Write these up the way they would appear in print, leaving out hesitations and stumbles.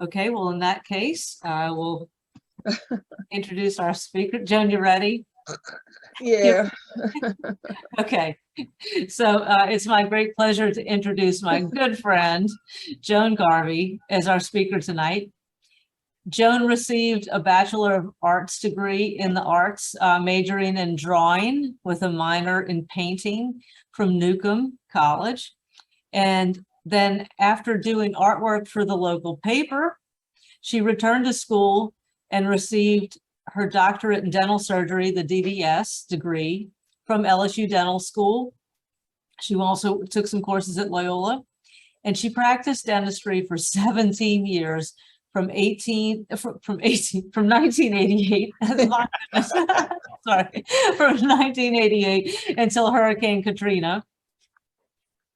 Okay, well, in that case, I will introduce our speaker. Joan, you ready? Yeah. Okay, so it's my great pleasure to introduce my good friend, Joan Garvey, as our speaker tonight. Joan received a Bachelor of Arts degree in the arts, majoring in drawing with a minor in painting from Newcomb College. And then after doing artwork for the local paper, she returned to school and received her doctorate in dental surgery, the DDS degree, from LSU Dental School. She also took some courses at Loyola, and she practiced dentistry for 17 years from 1988 sorry, from 1988 until Hurricane Katrina,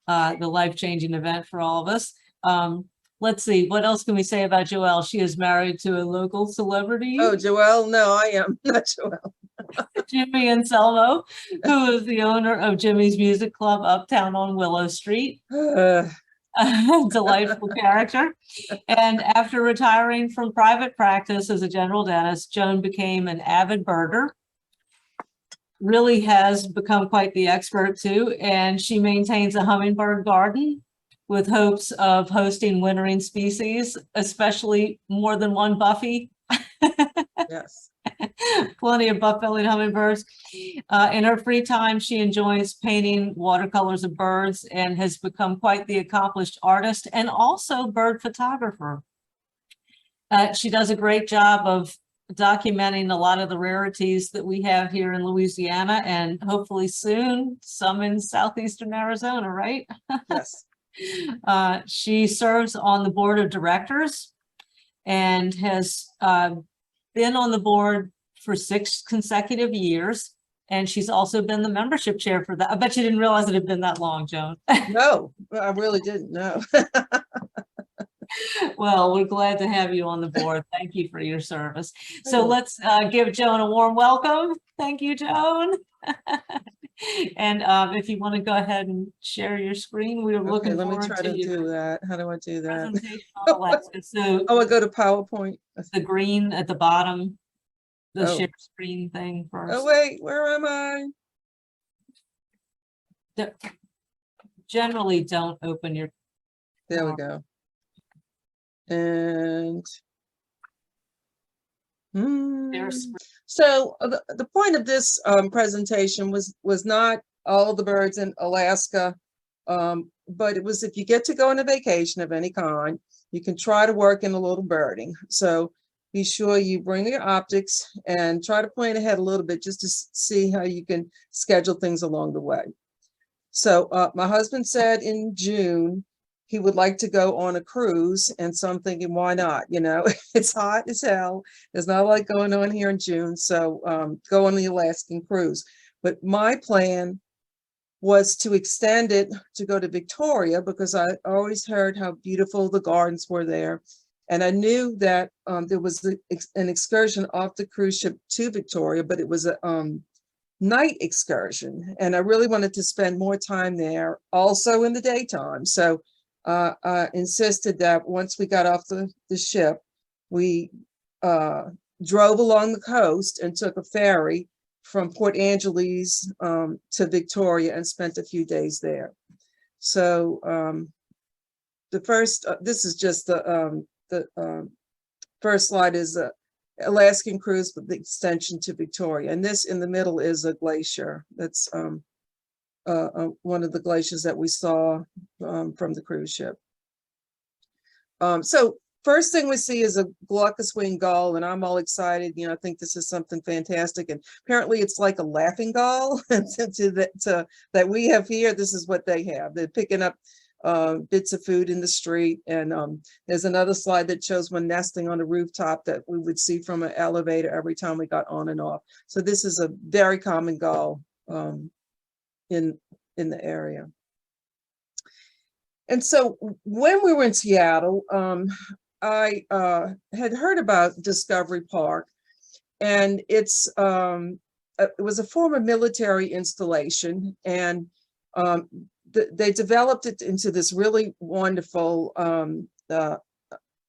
the life-changing event for all of us. Let's see, what else can we say about Joelle? She is married to a local celebrity. Oh, Joelle? No, I am not Joelle. Jimmy Anselmo, who is the owner of Jimmy's Music Club uptown on Willow Street. Delightful character. And after retiring from private practice as a general dentist, Joan became an avid birder. Really has become quite the expert too, and she maintains a hummingbird garden with hopes of hosting wintering species, especially more than one Buffy. Yes. Plenty of buff-bellied hummingbirds. In her free time, she enjoys painting watercolors of birds and has become quite the accomplished artist and also bird photographer. She does a great job of documenting a lot of the rarities that we have here in Louisiana, and hopefully soon some in southeastern Arizona, right? Yes. She serves on the board of directors and has been on the board for 6 consecutive years. And she's also been the membership chair for that. I bet you didn't realize it had been that long, Joan. No, I really didn't know. Well, we're glad to have you on the board. Thank you for your service. So let's give Joan a warm welcome. Thank you, Joan. And if you want to go ahead and share your screen, we were looking let me forward try to do that. How do I do that? presentation on Alaska. So Oh, I go to PowerPoint. the green at the bottom, the Oh. share screen thing first. Oh, wait, where am I? Generally, don't open your. There we go. And so the point of this presentation was not all the birds in Alaska, but it was if you get to go on a vacation of any kind, you can try to work in a little birding. So be sure you bring your optics and try to plan ahead a little bit just to see how you can schedule things along the way. So my husband said in June he would like to go on a cruise, and so I'm thinking, why not? You know, it's hot as hell. There's not a lot going on here in June, so go on the Alaskan cruise. But my plan was to extend it to go to Victoria, because I always heard how beautiful the gardens were there. And I knew that there was an excursion off the cruise ship to Victoria, but it was a night excursion. And I really wanted to spend more time there, also in the daytime. So I insisted that once we got off the ship, we drove along the coast and took a ferry from Port Angeles to Victoria and spent a few days there. So the first, this is just the first slide is a Alaskan cruise with the extension to Victoria. And this in the middle is a glacier. That's one of the glaciers that we saw from the cruise ship. So first thing we see is a glaucous winged gull, and I'm all excited. You know, I think this is something fantastic. And apparently it's like a laughing gull that we have here. This is what they have. They're picking up bits of food in the street. And there's another slide that shows one nesting on a rooftop that we would see from an elevator every time we got on and off. So this is a very common gull in the area. And so when we were in Seattle, I had heard about Discovery Park, and it was a former military installation, and they developed it into this really wonderful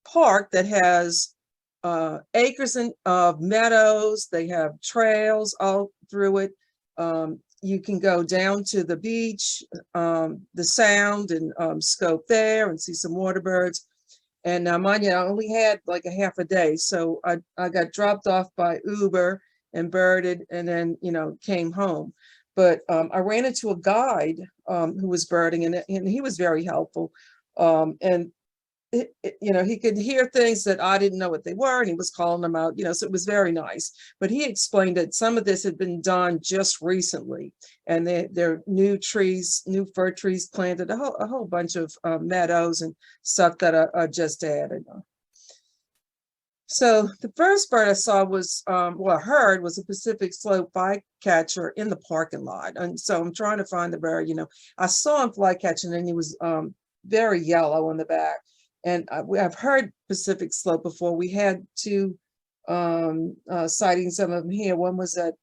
park that has acres of meadows. They have trails all through it. You can go down to the beach, the sound, and scope there and see some water birds. And now, mind you, I only had like a half a day, so I got dropped off by Uber and birded, and then came home. But I ran into a guide who was birding, and he was very helpful. And he could hear things that I didn't know what they were, and he was calling them out, so it was very nice. But he explained that some of this had been done just recently, and there are new trees, new fir trees planted, a whole bunch of meadows and stuff that are just added. So the first bird I saw was, well, I heard, was a Pacific Slope flycatcher in the parking lot. And so I'm trying to find the bird. I saw him flycatching, and he was very yellow on the back. And I've heard Pacific Slope before. We had two sightings of them here. One was at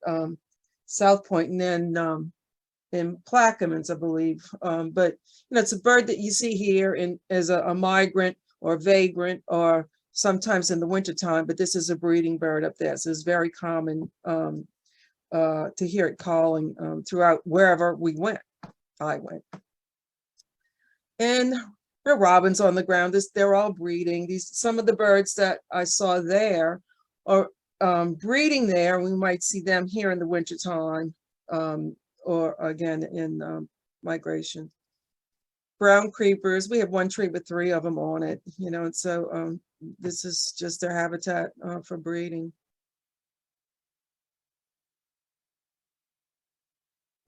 South Point, and then in Plaquemines, I believe. But it's a bird that you see here as a migrant or vagrant, or sometimes in the wintertime, but this is a breeding bird up there. So it's very common to hear it calling throughout wherever I went. And there are robins on the ground. They're all breeding. Some of the birds that I saw there are breeding there. We might see them here in the wintertime, or again in migration. Brown creepers. We have one tree with 3 of them on it, and so this is just their habitat for breeding.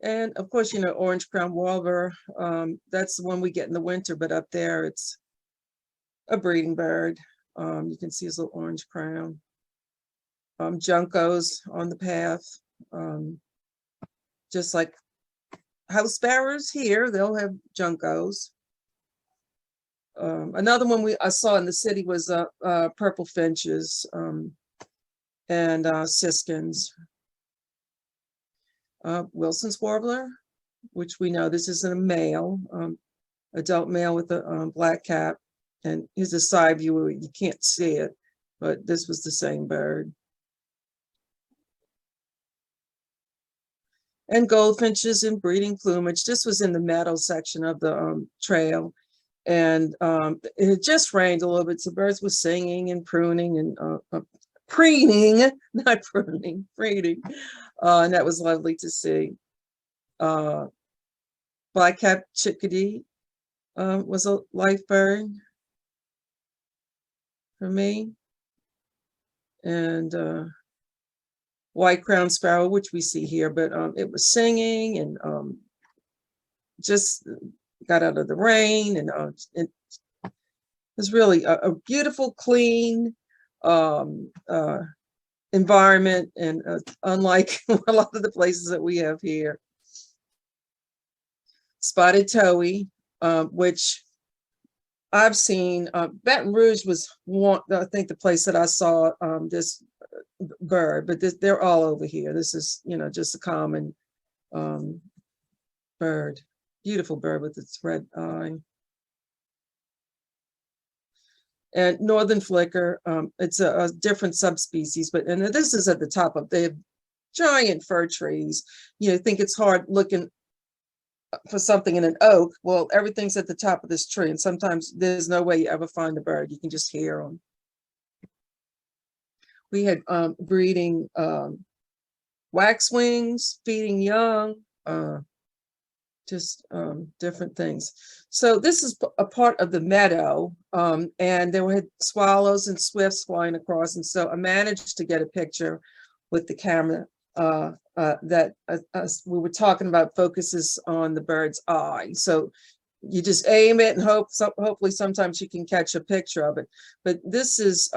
And of course, orange crowned warbler, that's the one we get in the winter, but up there it's a breeding bird. You can see his little orange crown. Juncos on the path, just like house sparrows here, they'll have juncos. Another one I saw in the city was purple finches and siskins. Wilson's warbler, which we know this isn't a male, adult male with a black cap, and here's a side view. You can't see it, but this was the same bird. And goldfinches in breeding plumage. This was in the meadow section of the trail, and it had just rained a little bit, so birds were singing and pruning and preening, not pruning, preening. And that was lovely to see. Black-capped chickadee was a life bird for me. And white-crowned sparrow, which we see here, but it was singing and just got out of the rain. And it was really a beautiful, clean environment, and unlike a lot of the places that we have here. Spotted towhee, which I've seen. Baton Rouge was I think the place that I saw this bird, but they're all over here. This is just a common bird. Beautiful bird with its red eye. And northern flicker, it's a different subspecies, and this is at the top of, they have giant fir trees. Think it's hard looking for something in an oak. Well, everything's at the top of this tree, and sometimes there's no way you ever find the bird. You can just hear them. We had breeding waxwings, feeding young, just different things. So this is a part of the meadow, and there were swallows and swifts flying across, and so I managed to get a picture with the camera that we were talking about focuses on the bird's eye. So you just aim it and hopefully sometimes you can catch a picture of it. But this is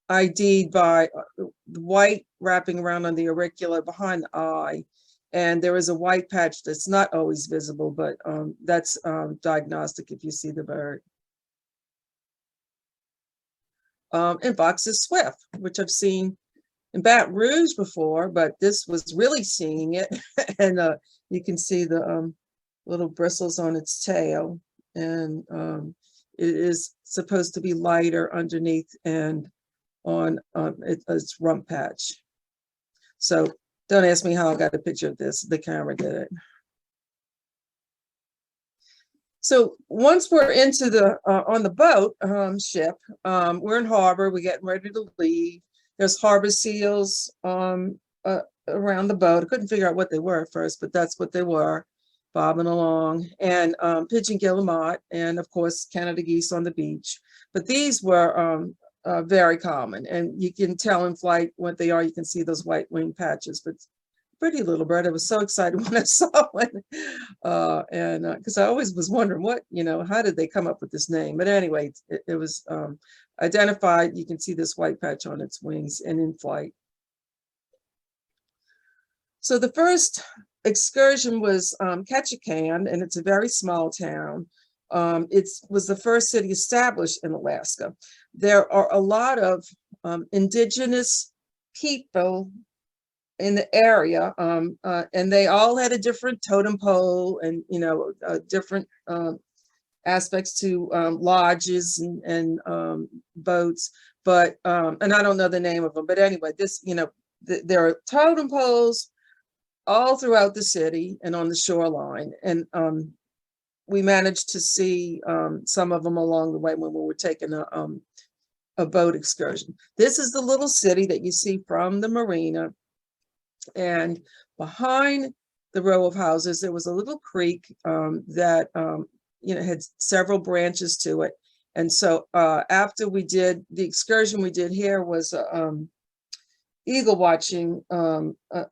ID'd by the white wrapping around on the auricula behind the eye. And there is a white patch that's not always visible, but that's diagnostic if you see the bird. And Box's swift, which I've seen in Baton Rouge before, but this was really seeing it. And you can see the little bristles on its tail. And it is supposed to be lighter underneath and on its rump patch. So don't ask me how I got a picture of this. The camera did it. So once we're into the on the boat ship, we're in harbor. We're getting ready to leave. There's harbor seals around the boat. I couldn't figure out what they were at first, but that's what they were, bobbing along. And pigeon guillemot, and of course Canada geese on the beach. But these were very common, and you can tell in flight what they are. You can see those white wing patches, but pretty little bird. I was so excited when I saw one, and because I always was wondering what, how did they come up with this name? But anyway, it was identified. You can see this white patch on its wings and in flight. So the first excursion was Ketchikan, and it's a very small town. It was the first city established in Alaska. There are a lot of indigenous people in the area, and they all had a different totem pole and different aspects to lodges and boats, but and I don't know the name of them, but anyway, this there are totem poles all throughout the city and on the shoreline, and we managed to see some of them along the way when we were taking a boat excursion. This is the little city that you see from the marina. And behind the row of houses, there was a little creek that had several branches to it. And so after we did the excursion we did here was eagle watching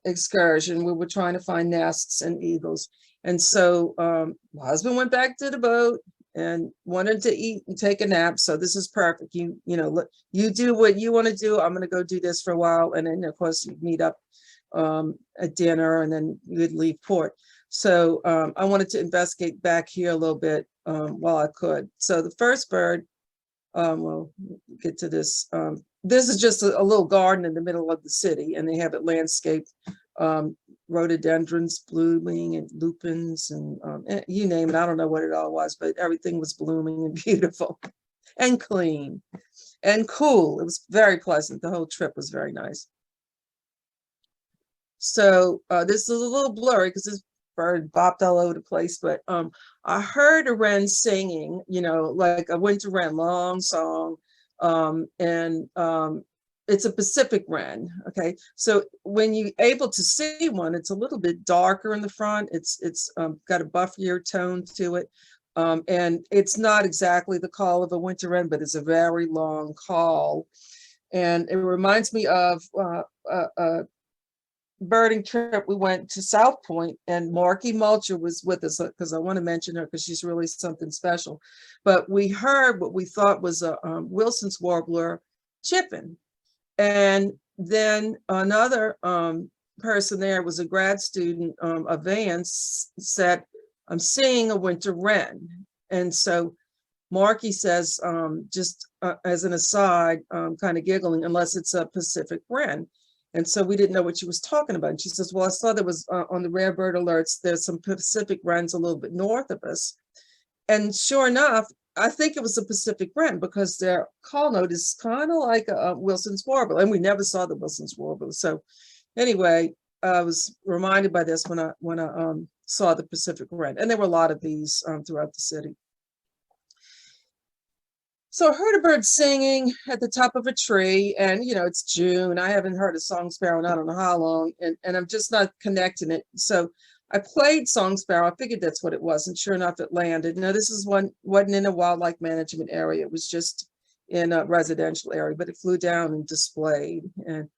excursion. We were trying to find nests and eagles. And so my husband went back to the boat and wanted to eat and take a nap. So this is perfect. You do what you want to do. I'm going to go do this for a while. And then of course you meet up at dinner, and then we'd leave port. So I wanted to investigate back here a little bit while I could. So the first bird, we'll get to this. This is just a little garden in the middle of the city, and they have it landscaped. Rhododendrons blooming and lupins and you name it. I don't know what it all was, but everything was blooming and beautiful and clean and cool. It was very pleasant. The whole trip was very nice. So this is a little blurry because this bird bopped all over the place, but I heard a wren singing, like a winter wren, long song, and it's a Pacific wren. Okay, so when you're able to see one, it's a little bit darker in the front. It's got a buffier tone to it, and it's not exactly the call of a winter wren, but it's a very long call, and it reminds me of birding trip. We went to South Point, and Marky Mulcher was with us because I want to mention her because she's really something special. But we heard what we thought was a Wilson's warbler chipping, and then another person there was a grad student of Vance said, "I'm seeing a winter wren," and so Marky says, just as an aside, kind of giggling, "Unless it's a Pacific wren." And so we didn't know what she was talking about. And she says, "Well, I saw there was on the rare bird alerts, there's some Pacific wrens a little bit north of us." And sure enough, I think it was a Pacific wren because their call note is kind of like a Wilson's warbler. And we never saw the Wilson's warbler. So anyway, I was reminded by this when I saw the Pacific wren. And there were a lot of these throughout the city. So I heard a bird singing at the top of a tree, and it's June. I haven't heard a song sparrow in I don't know how long, and I'm just not connecting it. So I played song sparrow. I figured that's what it was, and sure enough, it landed. Now this is wasn't in a wildlife management area. It was just in a residential area, but it flew down and displayed. And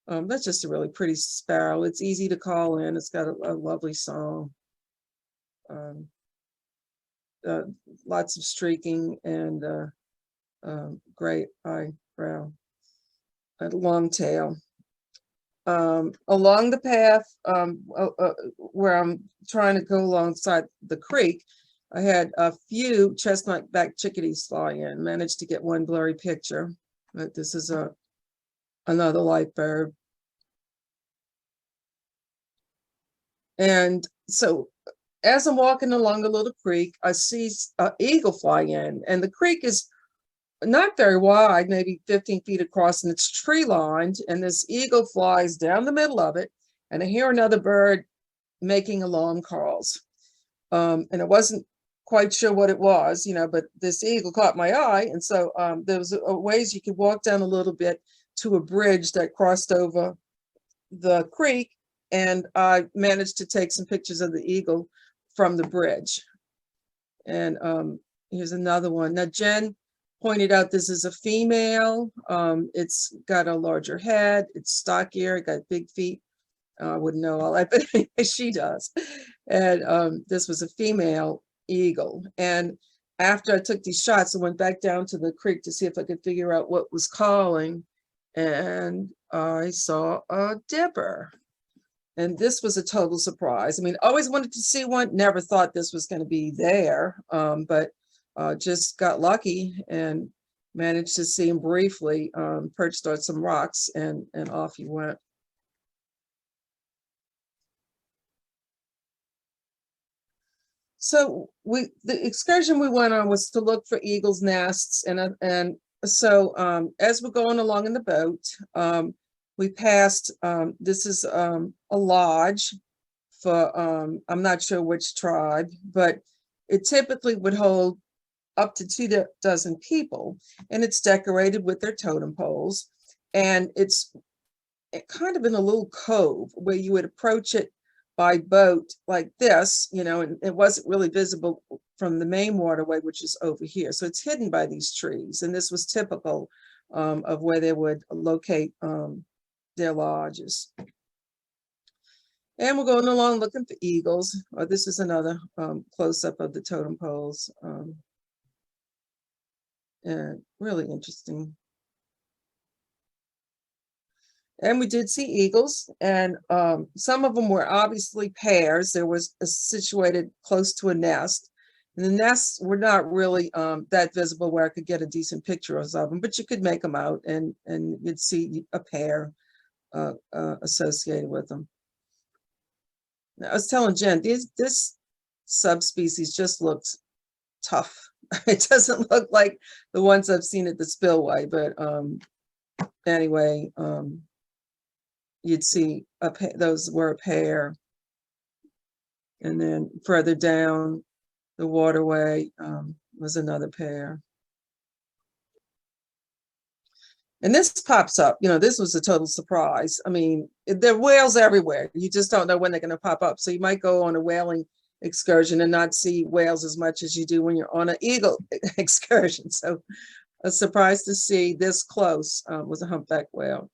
that's just a really pretty sparrow. It's easy to call in. It's got a lovely song. Lots of streaking and great eyebrow and long tail. Along the path where I'm trying to go alongside the creek, I had a few chestnut-back chickadees fly in. Managed to get one blurry picture, but this is another light bird. And so as I'm walking along a little creek, I see an eagle fly in, and the creek is not very wide, maybe 15 feet across, and it's tree lined. And this eagle flies down the middle of it, and I hear another bird making alarm calls. And I wasn't quite sure what it was, but this eagle caught my eye. And so there was ways you could walk down a little bit to a bridge that crossed over the creek. And I managed to take some pictures of the eagle from the bridge. And here's another one. Now, Jen pointed out this is a female. It's got a larger head. It's stockier, got big feet. I wouldn't know all that, but anyway, she does. And this was a female eagle. And after I took these shots, I went back down to the creek to see if I could figure out what was calling. And I saw a dipper. And this was a total surprise. I mean, always wanted to see one, never thought this was going to be there, but just got lucky and managed to see him briefly, perched on some rocks, and off he went. So the excursion we went on was to look for eagles' nests, and so as we're going along in the boat, we passed, this is a lodge for, I'm not sure which tribe, but it typically would hold up to 24 people, and it's decorated with their totem poles. And it's kind of in a little cove where you would approach it by boat like this, and it wasn't really visible from the main waterway, which is over here. So it's hidden by these trees. And this was typical of where they would locate their lodges. And we're going along looking for eagles. This is another close-up of the totem poles. And really interesting. And we did see eagles, and some of them were obviously pairs. There was situated close to a nest. And the nests were not really that visible where I could get a decent picture of them, but you could make them out, and you'd see a pair associated with them. Now, I was telling Jen, this subspecies just looks tough. It doesn't look like the ones I've seen at the spillway, but anyway, you'd see those were a pair. And then further down the waterway was another pair. And this pops up, this was a total surprise. I mean, there are whales everywhere. You just don't know when they're going to pop up. So you might go on a whaling excursion and not see whales as much as you do when you're on an eagle excursion. So I was surprised to see this close was a humpback whale.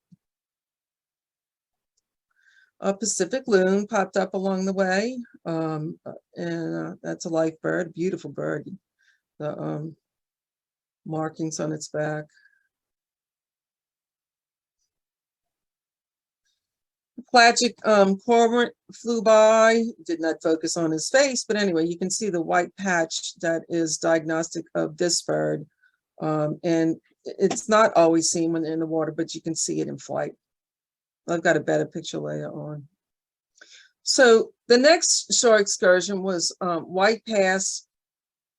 A Pacific loon popped up along the way, and that's a life bird, beautiful bird. The markings on its back. Pelagic cormorant flew by, did not focus on his face, but anyway, you can see the white patch that is diagnostic of this bird. And it's not always seen when they're in the water, but you can see it in flight. I've got a better picture later on. So the next shore excursion was White Pass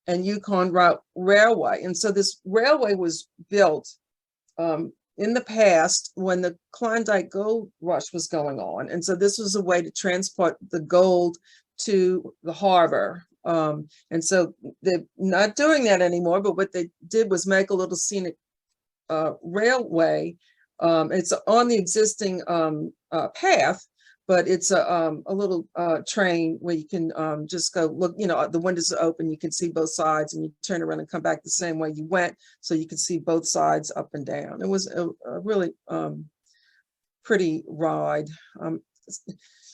and Yukon Railway. And so this railway was built in the past when the Klondike gold rush was going on. And so this was a way to transport the gold to the harbor. And so they're not doing that anymore, but what they did was make a little scenic railway. It's on the existing path, but it's a little train where you can just go look, the windows are open, you can see both sides, and you turn around and come back the same way you went, so you can see both sides up and down. It was a really pretty ride.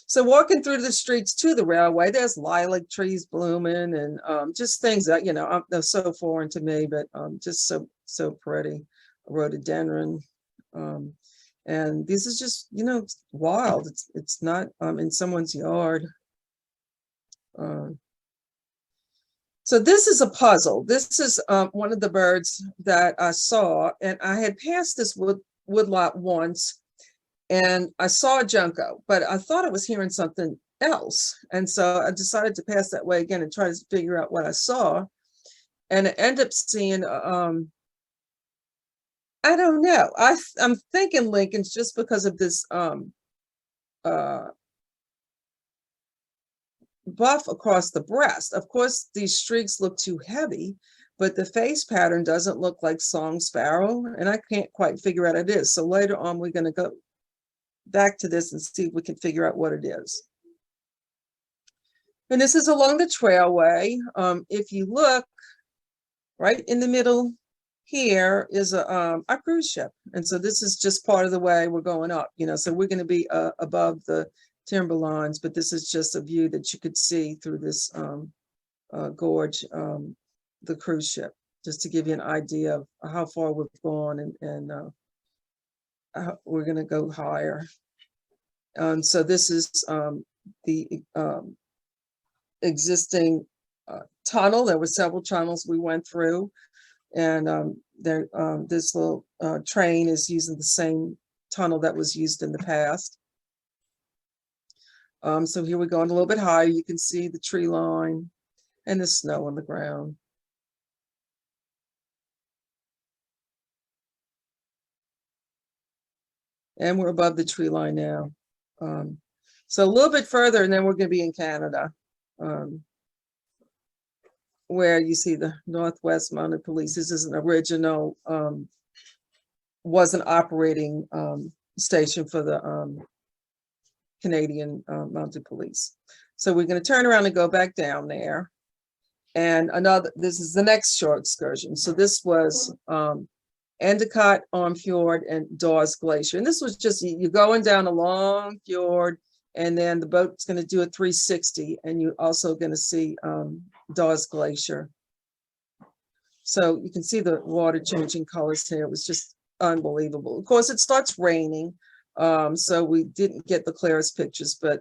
So walking through the streets to the railway, there's lilac trees blooming, and just things that, they're so foreign to me, but just so pretty. Rhododendron. And this is just, wild. It's not in someone's yard. So this is a puzzle. This is one of the birds that I saw, and I had passed this woodlot once, and I saw a junco, but I thought I was hearing something else. And so I decided to pass that way again and try to figure out what I saw. And I ended up seeing, I don't know. I'm thinking Lincoln's just because of this buff across the breast. Of course, these streaks look too heavy, but the face pattern doesn't look like song sparrow, and I can't quite figure out what it is. So later on, we're going to go back to this and see if we can figure out what it is. And this is along the trailway. If you look right in the middle here is a cruise ship. And so this is just part of the way we're going up, so we're going to be above the timberlines, but this is just a view that you could see through this gorge, the cruise ship, just to give you an idea of how far we've gone, and we're going to go higher. So this is the existing tunnel. There were several tunnels we went through, and this little train is using the same tunnel that was used in the past. So here we're going a little bit higher. You can see the tree line and the snow on the ground. And we're above the tree line now. So a little bit further, and then we're going to be in Canada, where you see the Northwest Mounted Police. This is an original, was an operating station for the Canadian Mounted Police. So we're going to turn around and go back down there. And this is the next short excursion. So this was Endicott, Armfjord, and Dawes Glacier. And this was just, you're going down a long fjord, and then the boat's going to do a 360, and you're also going to see Dawes Glacier. So you can see the water changing colors here. It was just unbelievable. Of course, it starts raining, so we didn't get the clearest pictures, but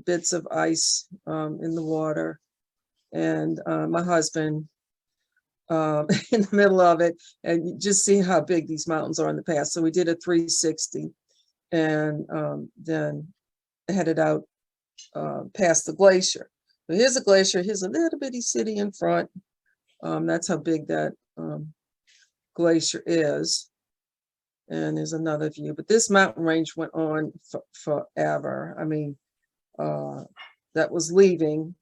bits of ice in the water. And my husband in the middle of it, and you just see how big these mountains are in the past. So we did a 360, and then headed out past the glacier. So here's a glacier. Here's a little bitty city in front. That's how big that glacier is. And there's another view. But this mountain range went on forever. I mean, that was leaving.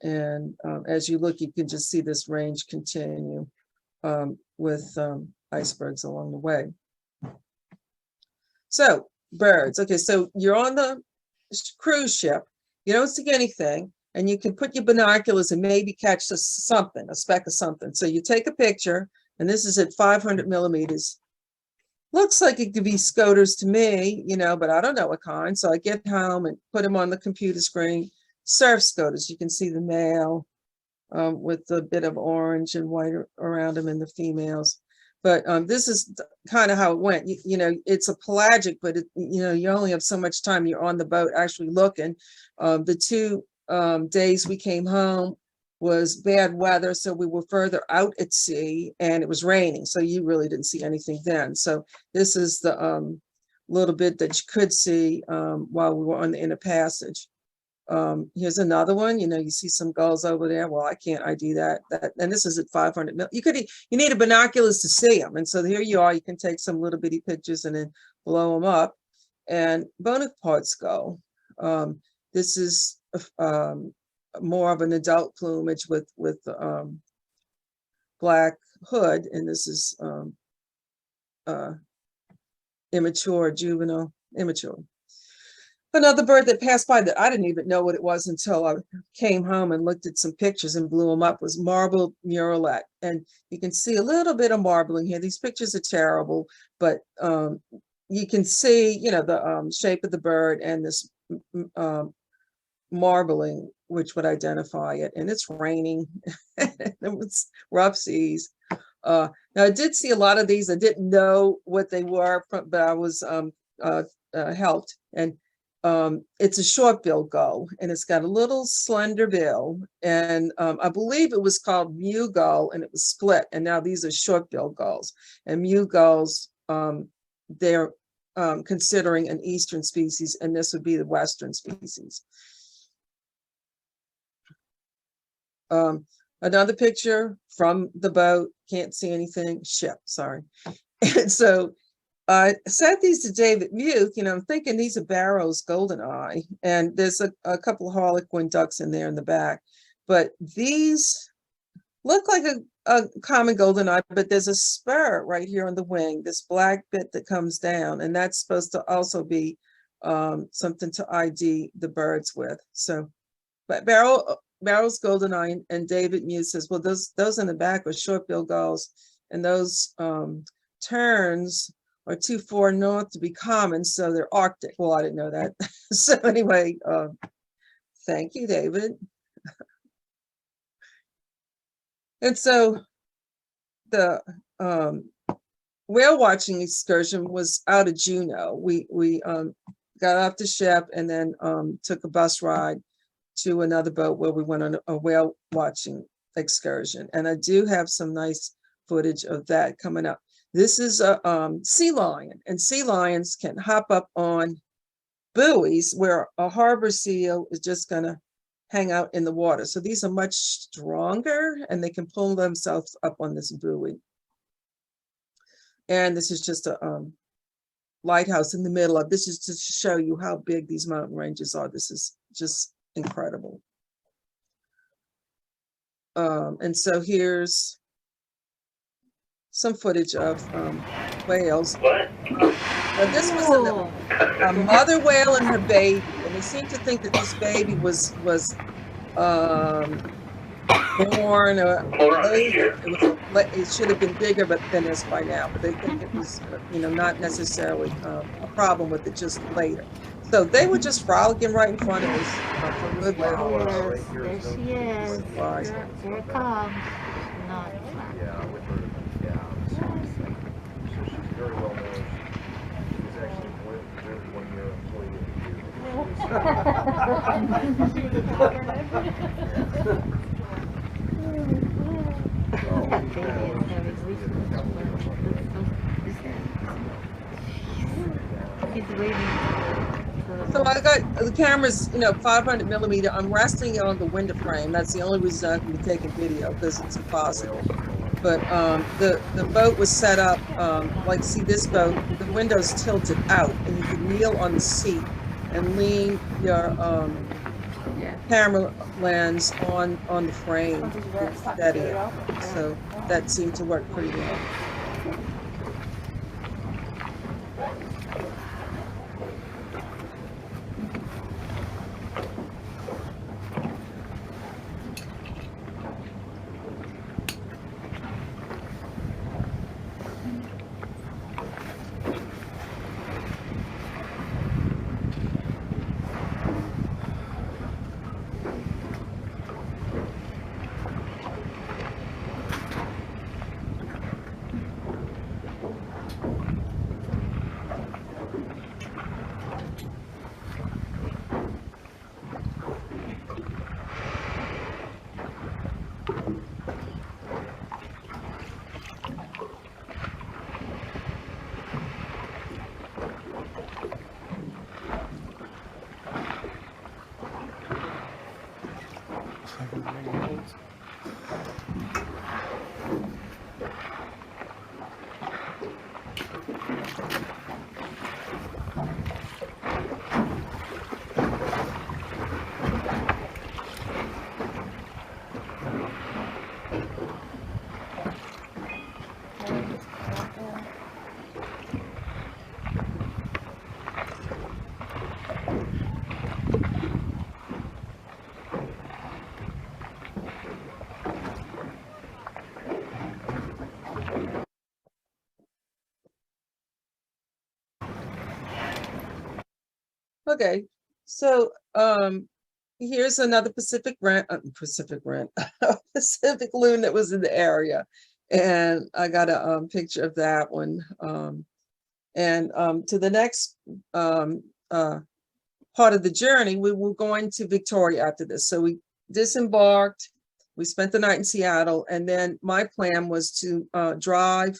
And as you look, you can just see this range continue with icebergs along the way. So birds. Okay, so you're on the cruise ship. You don't see anything, and you can put your binoculars and maybe catch something, a speck of something. So you take a picture, and this is at 500 millimeters. Looks like it could be scoters to me, but I don't know what kind. So I get home and put them on the computer screen. Surf scoters. You can see the male with a bit of orange and white around them, and the females. But this is kind of how it went. It's a pelagic, but you only have so much time. You're on the boat actually looking. The 2 days we came home was bad weather, so we were further out at sea, and it was raining, so you really didn't see anything then. So this is the little bit that you could see while we were on the inner passage. Here's another one. You see some gulls over there. Well, I can't ID that. And this is at 500 mil. You need a binoculars to see them. And so here you are. You can take some little bitty pictures and then blow them up. And Bonaparte skull. This is more of an adult plumage with black hood, and this is immature. Another bird that passed by that I didn't even know what it was until I came home and looked at some pictures and blew them up was marbled murrelet. And you can see a little bit of marbling here. These pictures are terrible, but you can see, the shape of the bird and this marbling, which would identify it. And it's raining. It was rough seas. Now I did see a lot of these. I didn't know what they were, but I was helped. And it's a short-billed gull, and it's got a little slender bill, and I believe it was called mew gull, and it was split, and now these are short-billed gulls. And mew gulls, they're considering an eastern species, and this would be the western species. Another picture from the boat, can't see anything, ship, sorry. And so I sent these to David Muth, I'm thinking these are Barrow's goldeneye, and there's a couple of harlequin ducks in there in the back, but these look like a common goldeneye, but there's a spur right here on the wing, this black bit that comes down, and that's supposed to also be something to ID the birds with. So, but Barrow's goldeneye, and David Muth says, well, those in the back are short-billed gulls, and those terns are too far north to be common, so they're Arctic. Well, I didn't know that. So anyway, thank you, David. And so the whale watching excursion was out of Juneau. We got off the ship and then took a bus ride to another boat where we went on a whale watching excursion. And I do have some nice footage of that coming up. This is a sea lion, and sea lions can hop up on buoys where a harbor seal is just going to hang out in the water. So these are much stronger, and they can pull themselves up on this buoy. And this is just a lighthouse in the middle of this, is to show you how big these mountain ranges are. This is just incredible. And so here's some footage of whales. This was a mother whale and her baby, and they seem to think that this baby was born it should have been bigger than this by now, but they think it was not necessarily a problem with it just later. So they were just frolicking right in front of us for good hours. Yes, there she is. Here it comes. Not Yeah, with her, yeah. So she's very well known. She's actually one year He's waiting. So I got the cameras, 500 millimeter. I'm resting it on the window frame. That's the only reason I can be taking video, because it's impossible. But the boat was set up, like, see this boat, the window's tilted out, and you can kneel on the seat and lean your camera lens on the frame to steady it. So that seemed to work pretty well. Okay, so here's another Pacific loon that was in the area, and I got a picture of that one. And to the next part of the journey, we were going to Victoria after this. So we disembarked, we spent the night in Seattle, and then my plan was to drive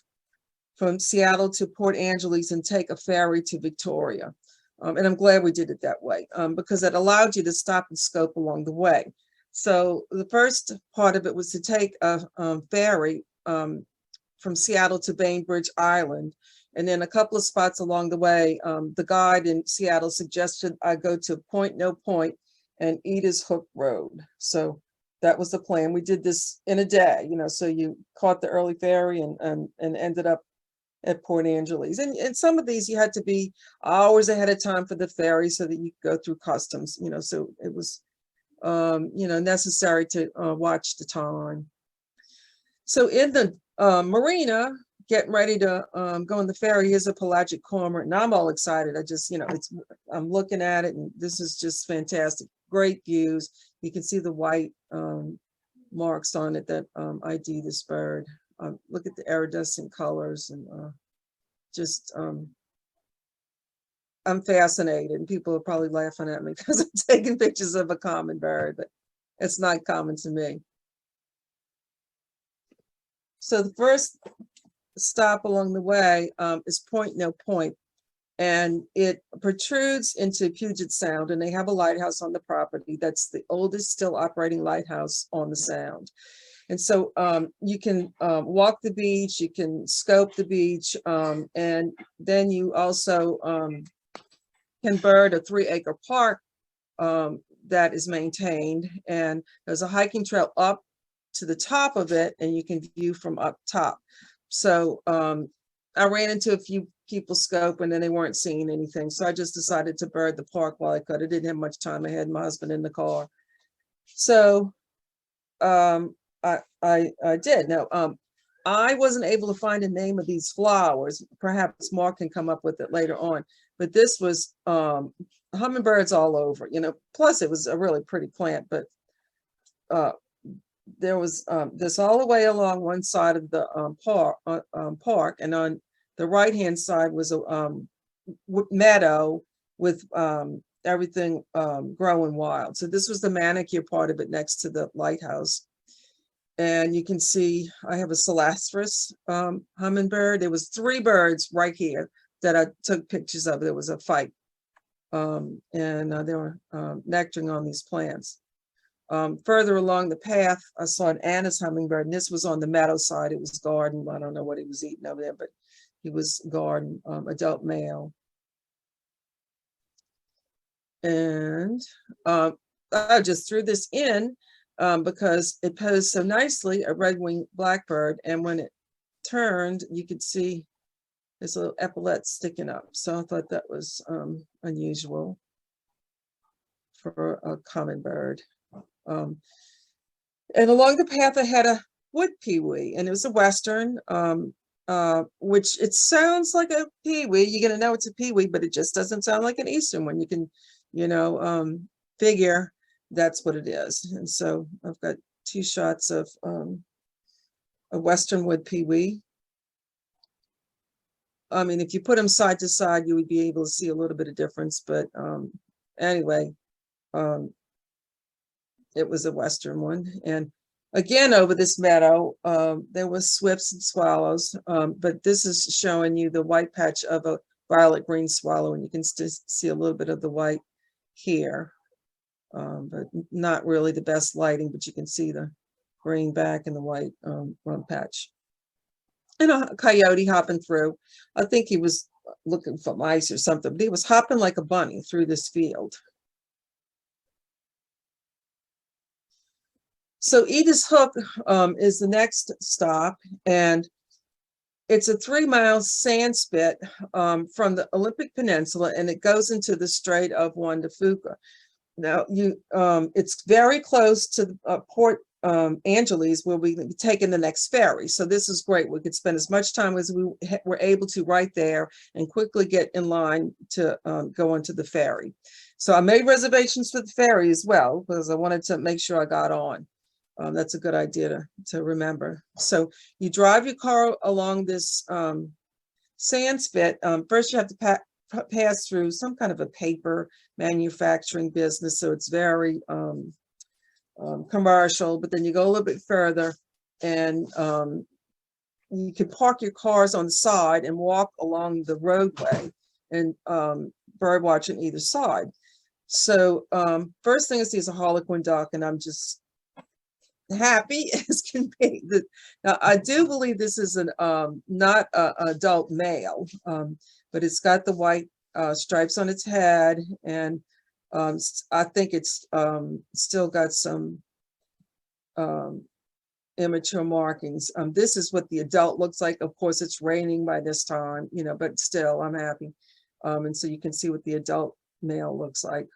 from Seattle to Port Angeles and take a ferry to Victoria. And I'm glad we did it that way, because it allowed you to stop and scope along the way. So the first part of it was to take a ferry from Seattle to Bainbridge Island. And then a couple of spots along the way, the guide in Seattle suggested I go to Point No Point and Edith's Hook Road. So that was the plan. We did this in a day, so you caught the early ferry and ended up at Port Angeles. And some of these you had to be hours ahead of time for the ferry so that you could go through customs, so it was, necessary to watch the time. So in the marina, getting ready to go on the ferry is a pelagic cormorant, and I'm all excited. I just, I'm looking at it, and this is just fantastic. Great views. You can see the white marks on it that ID this bird. Look at the iridescent colors, and I'm fascinated, and people are probably laughing at me because I'm taking pictures of a common bird, but it's not common to me. So the first stop along the way is Point No Point, and it protrudes into Puget Sound, and they have a lighthouse on the property. That's the oldest still operating lighthouse on the Sound. And so you can walk the beach, you can scope the beach, and then you also can bird a 3-acre park that is maintained. And there's a hiking trail up to the top of it, and you can view from up top. So I ran into a few people scope, and then they weren't seeing anything. So I just decided to bird the park while I could. I didn't have much time. I had my husband in the car. So I did. Now, I wasn't able to find a name of these flowers. Perhaps Mark can come up with it later on. But this was hummingbirds all over, plus it was a really pretty plant. But there was this all the way along one side of the park, and on the right-hand side was a meadow with everything growing wild. So this was the manicure part of it next to the lighthouse. And you can see I have a Celastrus hummingbird. There was 3 birds right here that I took pictures of. There was a fight, and they were nectaring on these plants. Further along the path, I saw an Anna's hummingbird, and this was on the meadow side. It was garden. I don't know what he was eating over there, but he was garden, adult male. And I just threw this in because it posed so nicely, a red-winged blackbird. And when it turned, you could see this little epaulette sticking up. So I thought that was unusual for a common bird. And along the path, I had a wood pewee, and it was a Western, which it sounds like a pewee. You're going to know it's a pewee, but it just doesn't sound like an Eastern one. You can, figure that's what it is. And so I've got 2 shots of a Western wood pewee. I mean, if you put them side to side, you would be able to see a little bit of difference. But anyway, it was a Western one. And again, over this meadow, there was swifts and swallows. But this is showing you the white patch of a violet green swallow, and you can still see a little bit of the white here. But not really the best lighting, but you can see the green back and the white rump patch. And a coyote hopping through. I think he was looking for mice or something, but he was hopping like a bunny through this field. So Edith's Hook is the next stop, and it's a 3-mile sand spit from the Olympic Peninsula, and it goes into the Strait of Juan de Fuca. Now, it's very close to Port Angeles, where we be taking the next ferry. So this is great. We could spend as much time as we were able to right there and quickly get in line to go onto the ferry. So I made reservations for the ferry as well, because I wanted to make sure I got on. That's a good idea to remember. So you drive your car along this sand spit. First, you have to pass through some kind of a paper manufacturing business, so it's very commercial. But then you go a little bit further, and you could park your cars on the side and walk along the roadway and bird watch on either side. So first thing I see is a harlequin duck, and I'm just happy as can be. Now, I do believe this is an not an adult male, but it's got the white stripes on its head, and I think it's still got some immature markings. This is what the adult looks like. Of course, it's raining by this time, you know, but still, I'm happy. And so you can see what the adult male looks like.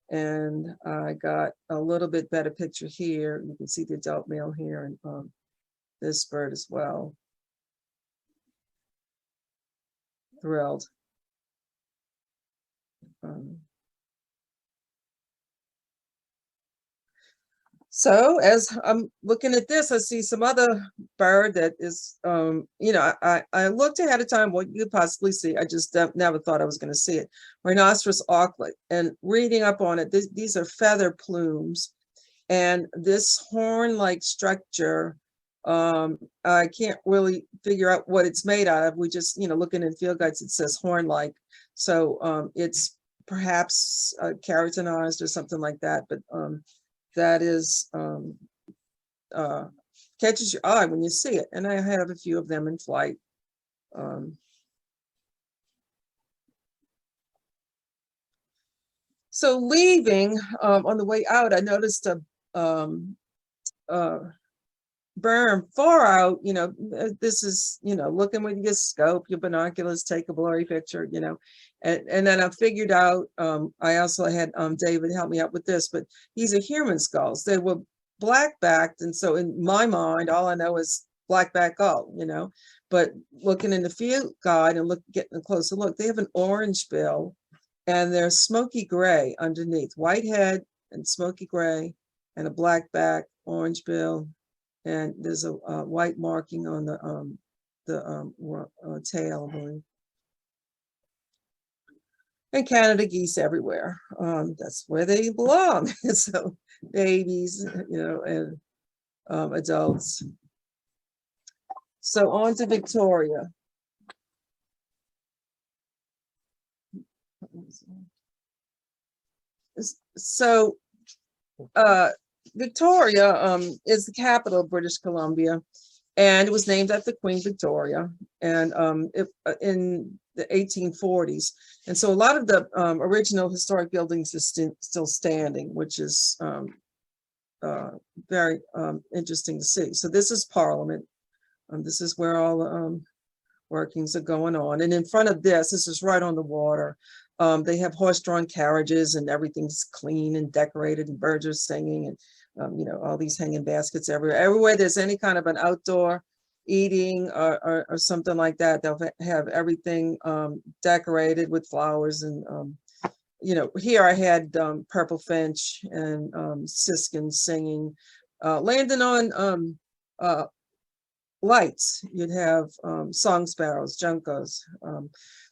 And I got a little bit better picture here. You can see the adult male here, and this bird as well. Thrilled. So as I'm looking at this, I see some other bird that is, you know, I looked ahead of time what you could possibly see. I just never thought I was going to see it. Rhinoceros auklet, and reading up on it, these are feather plumes, and this horn-like structure, I can't really figure out what it's made out of. We just, you know, looking in field guides, it says horn-like. So it's perhaps keratinized or something like that, but that is catches your eye when you see it. And I have a few of them in flight. So leaving, on the way out, I noticed a berm far out, you know, this is, you know, looking with your scope, your binoculars, take a blurry picture, you know, and then I figured out, I also had David help me out with this, but these are human skulls. They were black-backed, and so in my mind, all I know is black-back gull, you know, but looking in the field guide and getting a closer look, they have an orange bill, and they're smoky gray underneath, white head and smoky gray, and a black back, orange bill, and there's a white marking on the tail, I believe. And Canada geese everywhere. That's where they belong. So babies, you know, and adults. So on to Victoria. So Victoria is the capital of British Columbia, and it was named after Queen Victoria, and in the 1840s. And so a lot of the original historic buildings are still standing, which is very interesting to see. So this is Parliament. This is where all the workings are going on. And in front of this is right on the water. They have horse-drawn carriages, and everything's clean and decorated, and birds are singing, and you know, all these hanging baskets everywhere. Everywhere there's any kind of an outdoor eating or something like that, they'll have everything decorated with flowers. And you know, here I had purple finch and siskins singing, landing on lights. You'd have song sparrows, juncos.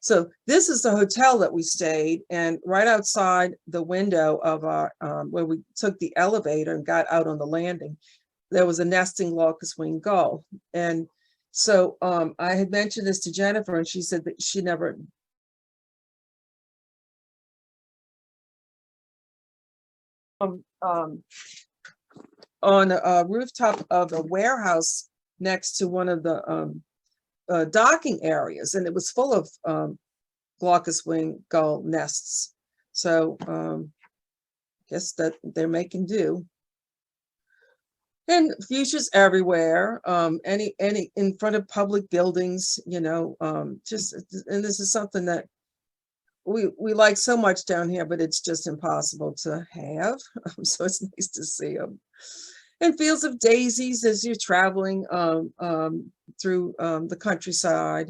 So this is the hotel that we stayed, and right outside the window of our where we took the elevator and got out on the landing, there was a nesting locust-winged gull. And so I had mentioned this to Jennifer, and she said that she never on a rooftop of a warehouse next to one of the docking areas, and it was full of glaucous-winged gull nests. So guess that they're making do. And fuchsias everywhere, any in front of public buildings, you know, just, and this is something that we like so much down here, but it's just impossible to have. So it's nice to see them. And fields of daisies as you're traveling through the countryside,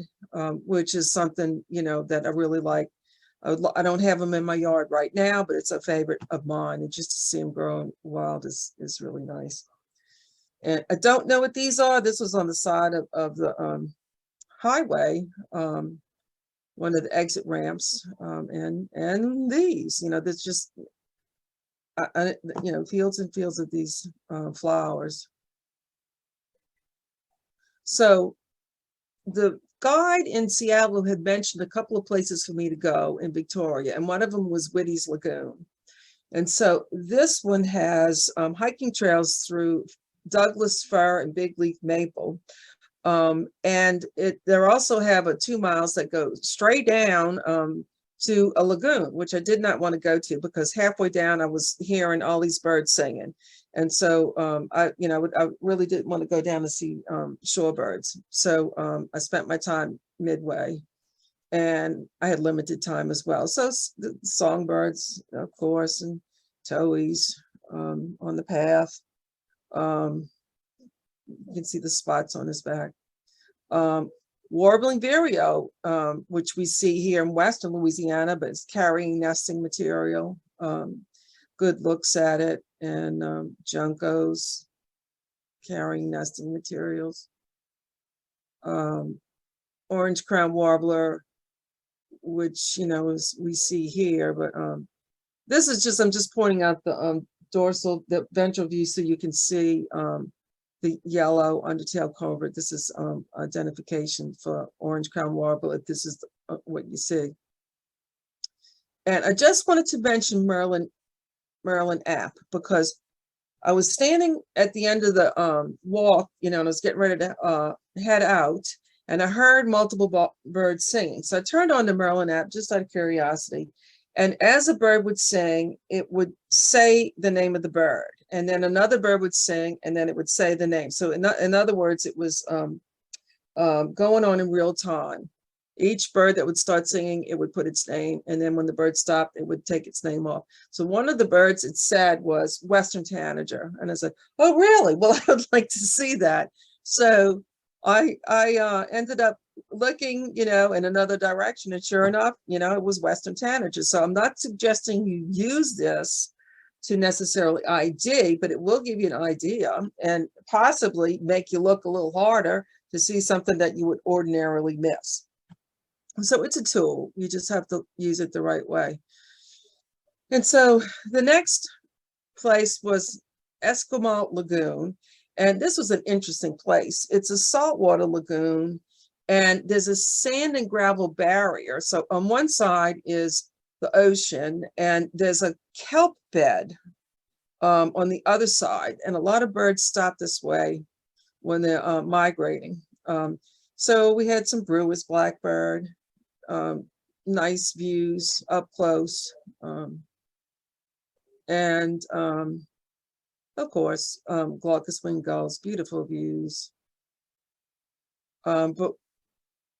which is something, you know, that I really like. I don't have them in my yard right now, but it's a favorite of mine. And just to see them growing wild is really nice. And I don't know what these are. This was on the side of the highway, one of the exit ramps, and these, you know, that's just, you know, fields and fields of these flowers. So the guide in Seattle had mentioned a couple of places for me to go in Victoria, and one of them was Wiliams Lagoon. And so this one has hiking trails through Douglas fir and big leaf maple. And there also have a 2 miles that go straight down to a lagoon, which I did not want to go to because halfway down I was hearing all these birds singing. And so I really didn't want to go down to see shorebirds. So I spent my time midway, and I had limited time as well. So the songbirds, of course, and towhees on the path. You can see the spots on his back. Warbling vireo, which we see here in Western Louisiana, but it's carrying nesting material. Good looks at it. And juncos carrying nesting materials. Orange crown warbler, which, is we see here, but this is just, I'm just pointing out the the ventral view so you can see the yellow undertail covert. This is identification for orange crown warbler, if this is what you see. And I just wanted to mention Merlin app, because I was standing at the end of the walk, and I was getting ready to head out, and I heard multiple birds singing. So I turned on the Merlin app just out of curiosity. And as a bird would sing, it would say the name of the bird, and then another bird would sing, and then it would say the name. So in other words, it was going on in real time. Each bird that would start singing, it would put its name, and then when the bird stopped, it would take its name off. So one of the birds it said was Western Tanager, and I said, "Oh, really? Well, I would like to see that." So I ended up looking, in another direction, and sure enough, it was Western Tanager. So I'm not suggesting you use this to necessarily ID, but it will give you an idea and possibly make you look a little harder to see something that you would ordinarily miss. So it's a tool. You just have to use it the right way. And so the next place was Eskimo Lagoon. And this was an interesting place. It's a saltwater lagoon, and there's a sand and gravel barrier. So on one side is the ocean, and there's a kelp bed on the other side. And a lot of birds stop this way when they're migrating. So we had some Brewer's blackbird, nice views up close. Of course, glaucous winged gulls, beautiful views. But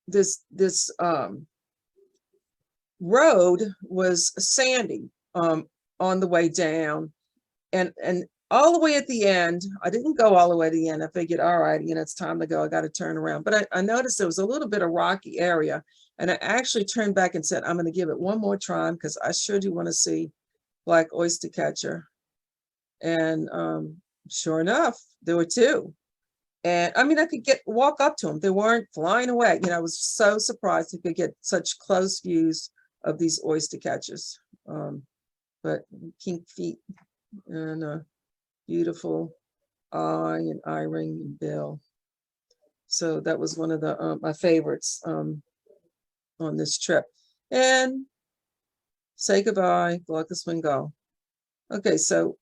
this road was sandy on the way down, and all the way at the end. I didn't go all the way to the end. I figured, all right, it's time to go. I got to turn around. But I noticed there was a little bit of rocky area, and I actually turned back and said, I'm going to give it one more try, because I sure do want to see black oyster catcher. And sure enough, there were two. And I mean, I could walk up to them. They weren't flying away. I was so surprised I could get such close views of these oyster catchers. But pink feet and a beautiful eye and eye ring and bill. So that was one of the my favorites on this trip. And say goodbye, glaucous winged gull. Okay, so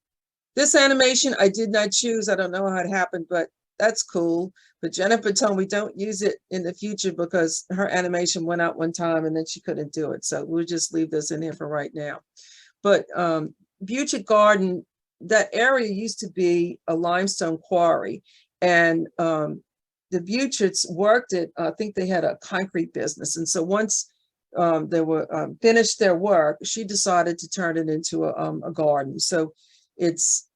this animation I did not choose. I don't know how it happened, but that's cool. But Jennifer told me don't use it in the future because her animation went out one time and then she couldn't do it. So we'll just leave this in here for right now. But Butchert Garden, that area used to be a limestone quarry. And the Butcherts worked it. I think they had a concrete business. And so once they were finished their work, she decided to turn it into a garden. So it's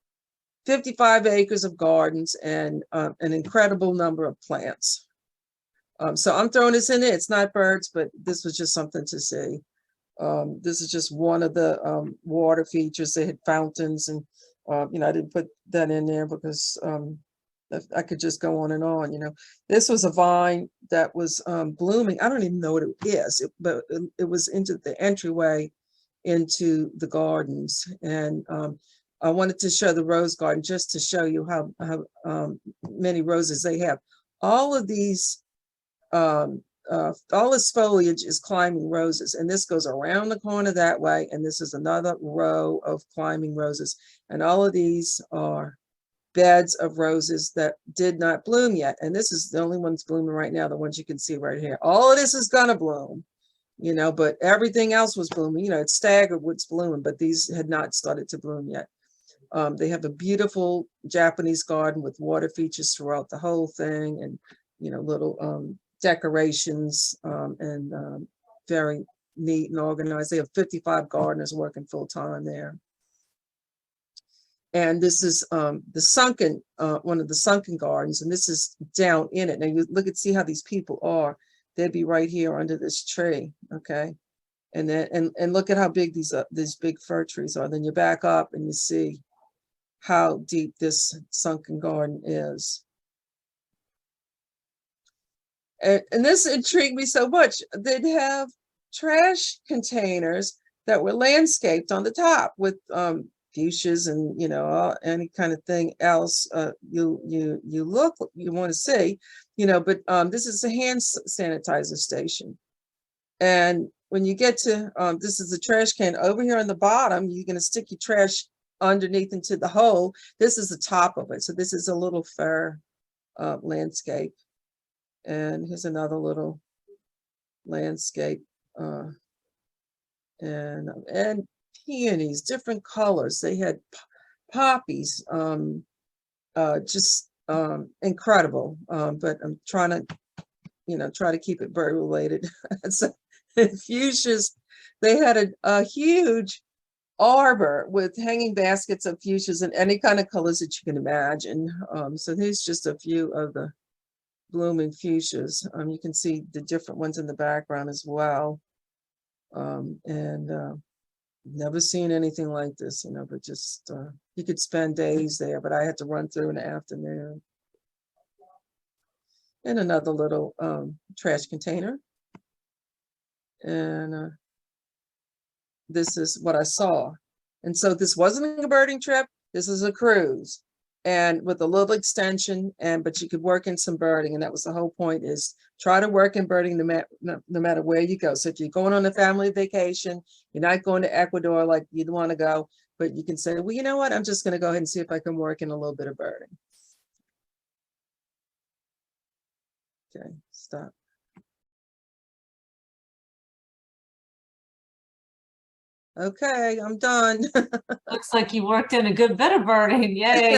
55 acres of gardens and an incredible number of plants. So I'm throwing this in there. It's not birds, but this was just something to see. This is just one of the water features. They had fountains, and I didn't put that in there because I could just go on and on. This was a vine that was blooming. I don't even know what it is, but it was into the entryway into the gardens. And I wanted to show the rose garden just to show you how many roses they have. All of these all this foliage is climbing roses, and this goes around the corner that way, and this is another row of climbing roses, and all of these are beds of roses that did not bloom yet, and this is the only ones blooming right now, the ones you can see right here. All of this is gonna bloom, you know, but everything else was blooming. You know, it's staggered what's blooming, but these had not started to bloom yet. They have a beautiful Japanese garden with water features throughout the whole thing, and you know, little decorations, and very neat and organized. They have 55 gardeners working full time there. And this is the sunken, one of the sunken gardens, and this is down in it. Now you look and see how these people are. They'd be right here under this tree, okay? And then and look at how big these big fir trees are. Then you back up and you see how deep this sunken garden is. And this intrigued me so much. They'd have trash containers that were landscaped on the top with fuchsias and, you know, any kind of thing else you want to see, you know. But this is a hand sanitizer station, and when you get to this is a trash can over here on the bottom, you're going to stick your trash underneath into the hole. This is the top of it, so this is a little fair landscape. And here's another little landscape, and peonies, different colors. They had poppies, just incredible. But I'm trying to, you know, try to keep it bird related. So fuchsias, they had a huge arbor with hanging baskets of fuchsias in any kind of colors that you can imagine. So here's just a few of the blooming fuchsias. You can see the different ones in the background as well. Never seen anything like this, you know, but just you could spend days there, but I had to run through in the afternoon. And another little trash container. And this is what I saw. And so this wasn't a birding trip, this is a cruise. And with a little extension, but you could work in some birding, and that was the whole point, is try to work in birding no matter where you go. So if you're going on a family vacation, you're not going to Ecuador like you'd want to go, but you can say, well, you know what, I'm just going to go ahead and see if I can work in a little bit of birding. Okay, stop. Okay, I'm done. Looks like you worked in a good bit of birding. Yay.